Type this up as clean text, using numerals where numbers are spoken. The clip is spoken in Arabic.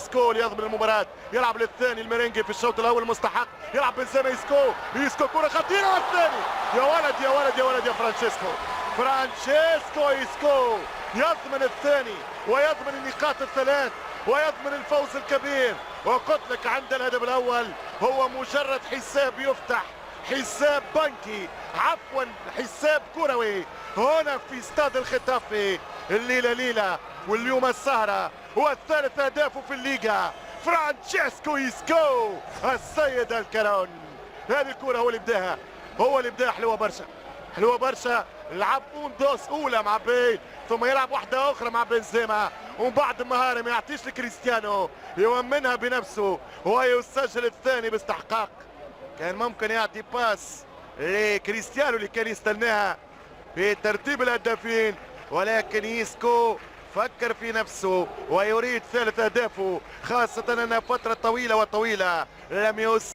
اسكو ليضمن المباراة، يلعب للثاني الميرينجي في الشوط الاول مستحق، يلعب بنزيما اسكو كرة خطيرة الثاني، يا ولد يا ولد يا ولد يا فرانشيسكو اسكو يضمن الثاني ويضمن النقاط الثلاث ويضمن الفوز الكبير. وقلت لك عند الهدف الاول هو مجرد حساب يفتح، حساب بنكي، عفوا حساب كروي هنا في استاد الختافي. الليله ليله واليوم السهره، والثالث اهدافه في الليغا فرانشيسكو اسكو السيد الكرون. هذه الكره هو اللي بداها حلوه برشا. لعب دوس اولى مع بيل، ثم يلعب واحده اخرى مع بنزيما، ومن بعد المهاره ما يعطيش لكريستيانو يؤمنها بنفسه ويسجل الثاني باستحقاق. كان ممكن يعطي باس لكريستيانو اللي كان يستناها في ترتيب الهدافين، ولكن إيسكو فكر في نفسه ويريد ثالث أهدافه، خاصة أنها فترة طويلة لم